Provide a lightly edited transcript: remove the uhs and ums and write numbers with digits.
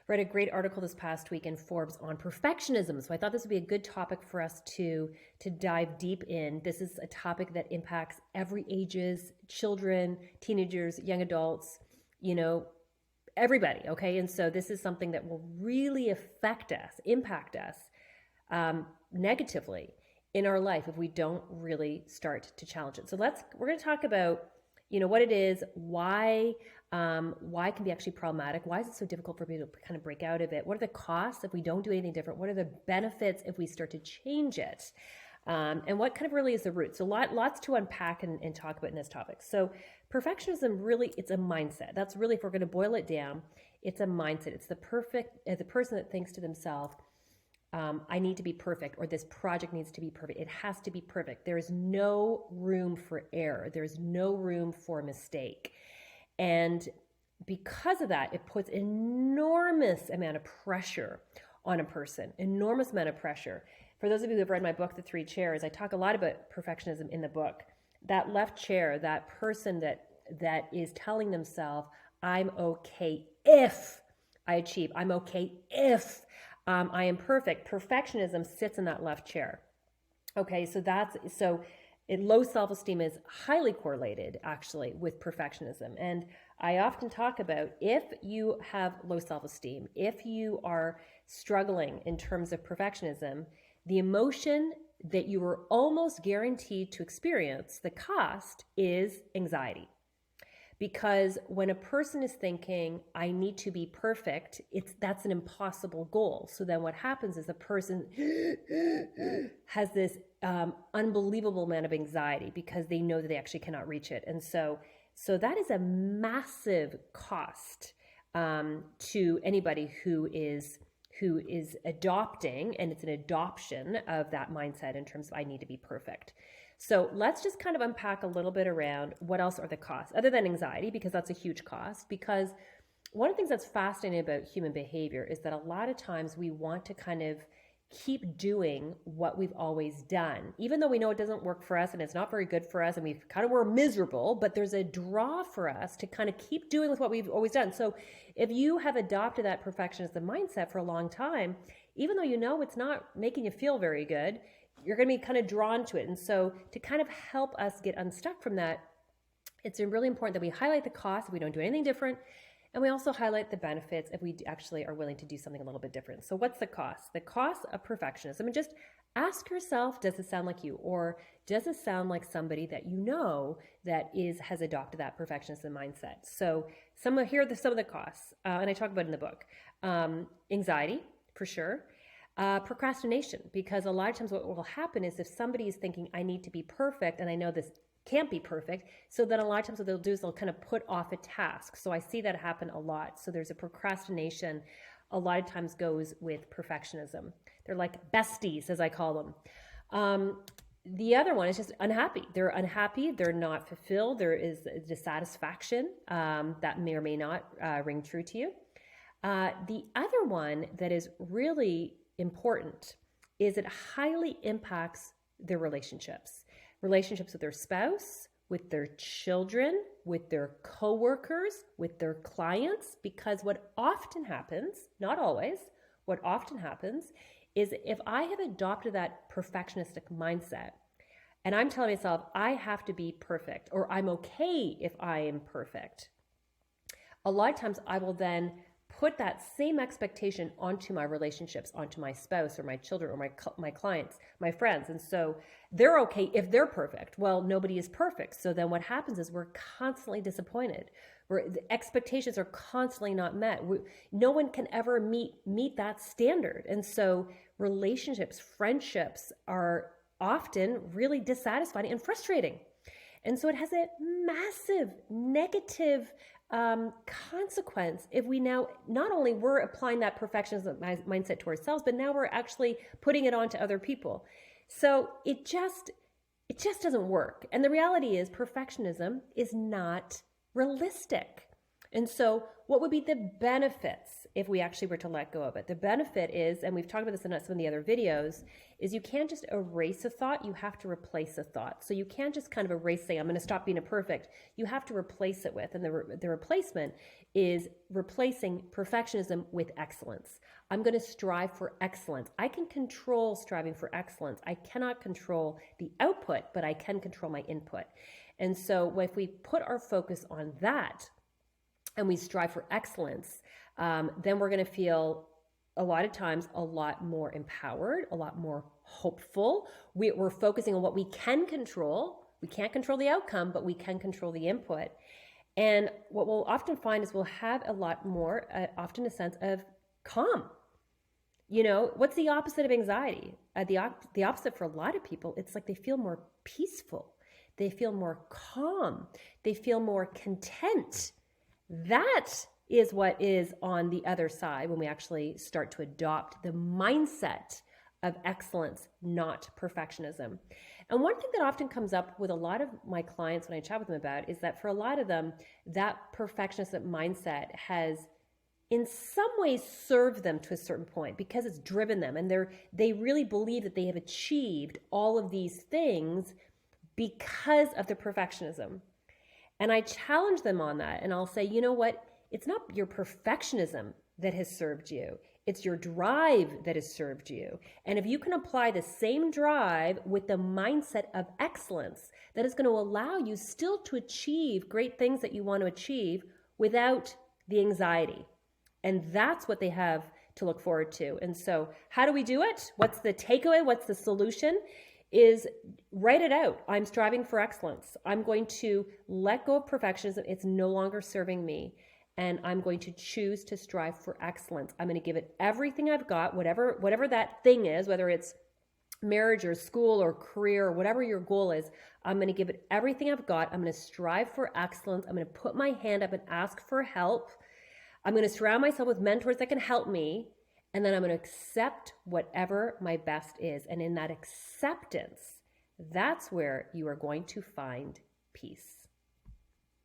Read a great article this past week in Forbes on perfectionism. So I thought this would be a good topic for us to dive deep in. This is a topic that impacts every ages, children, teenagers, young adults, everybody. Okay. And so this is something that will really impact us negatively in our life if we don't really start to challenge it. So we're going to talk about, what it is, why it can be actually problematic. Why is it so difficult for people to kind of break out of it? What are the costs if we don't do anything different? What are the benefits if we start to change it? And what kind of really is the root? So lots to unpack and talk about in this topic. So perfectionism really, it's a mindset. That's really, if we're going to boil it down, it's a mindset. It's the person that thinks to themselves, I need to be perfect, or this project needs to be perfect. It has to be perfect. There is no room for error. There's no room for mistake. And because of that, it puts enormous amount of pressure on a person, enormous amount of pressure. For those of you who have read my book, The Three Chairs, I talk a lot about perfectionism in the book. That left chair, that person that is telling themselves, I'm okay if I achieve. I'm okay if I am perfect. Perfectionism sits in that left chair. Okay, so low self-esteem is highly correlated actually with perfectionism. And I often talk about, if you have low self-esteem, if you are struggling in terms of perfectionism, the emotion that you are almost guaranteed to experience, the cost, is anxiety. Because when a person is thinking, I need to be perfect, that's an impossible goal. So then what happens is the person has this unbelievable amount of anxiety because they know that they actually cannot reach it. And so that is a massive cost to anybody who is adopting, and it's an adoption of that mindset in terms of I need to be perfect. So let's just kind of unpack a little bit around what else are the costs, other than anxiety, because that's a huge cost. Because one of the things that's fascinating about human behavior is that a lot of times we want to kind of keep doing what we've always done, even though we know it doesn't work for us and it's not very good for us and we're miserable, but there's a draw for us to kind of keep doing with what we've always done. So if you have adopted that perfectionism mindset for a long time, even though you know it's not making you feel very good, you're going to be kind of drawn to it. And so to kind of help us get unstuck from that, it's really important that we highlight the cost if we don't do anything different. And we also highlight the benefits if we actually are willing to do something a little bit different. So what's the cost? The cost of perfectionism. And just ask yourself, does it sound like you? Or does it sound like somebody that you know that has adopted that perfectionism mindset? So here are some of the costs. And I talk about it in the book. Anxiety, for sure. Procrastination, because a lot of times what will happen is if somebody is thinking, I need to be perfect, and I know this can't be perfect, so then a lot of times what they'll do is they'll kind of put off a task. So I see that happen a lot. So there's a procrastination a lot of times goes with perfectionism. They're like besties, as I call them. The other one is just unhappy. They're unhappy. They're not fulfilled. There is a dissatisfaction that may or may not ring true to you. The other one that is really important is it highly impacts their relationships with their spouse, with their children, with their coworkers, with their clients, because what often happens, not always, what often happens is if I have adopted that perfectionistic mindset and I'm telling myself I have to be perfect, or I'm okay if I am perfect, a lot of times I will then put that same expectation onto my relationships, onto my spouse or my children or my clients, my friends. And so they're okay if they're perfect. Well, nobody is perfect. So then what happens is we're constantly disappointed. The expectations are constantly not met. No one can ever meet that standard. And so relationships, friendships are often really dissatisfying and frustrating. And so it has a massive negative consequence if we now, not only we're applying that perfectionism mindset to ourselves, but now we're actually putting it on to other people. So it just doesn't work. And the reality is perfectionism is not realistic. And so what would be the benefits if we actually were to let go of it? The benefit is, and we've talked about this in some of the other videos, is you can't just erase a thought, you have to replace a thought. So you can't just kind of erase, say, I'm going to stop being a perfect. You have to replace it with, and the replacement is replacing perfectionism with excellence. I'm going to strive for excellence. I can control striving for excellence. I cannot control the output, but I can control my input. And so if we put our focus on that and we strive for excellence, then we're going to feel a lot of times a lot more empowered, a lot more hopeful. We're focusing on what we can control. We can't control the outcome, but we can control the input. And what we'll often find is we'll have a lot more, often a sense of calm. What's the opposite of anxiety? The opposite for a lot of people, it's like they feel more peaceful. They feel more calm. They feel more content. That is what is on the other side when we actually start to adopt the mindset of excellence, not perfectionism. And one thing that often comes up with a lot of my clients when I chat with them about is that for a lot of them, that perfectionist mindset has in some ways served them to a certain point because it's driven them, and they really believe that they have achieved all of these things because of their perfectionism. And I challenge them on that, and I'll say, you know what? It's not your perfectionism that has served you. It's your drive that has served you. And if you can apply the same drive with the mindset of excellence, that is going to allow you still to achieve great things that you want to achieve without the anxiety. And that's what they have to look forward to. And so how do we do it? What's the takeaway? What's the solution? Is write it out. I'm striving for excellence. I'm going to let go of perfectionism. It's no longer serving me. And I'm going to choose to strive for excellence. I'm going to give it everything I've got, whatever that thing is, whether it's marriage or school or career or whatever your goal is. I'm going to give it everything I've got. I'm going to strive for excellence. I'm going to put my hand up and ask for help. I'm going to surround myself with mentors that can help me. And then I'm going to accept whatever my best is. And in that acceptance, that's where you are going to find peace.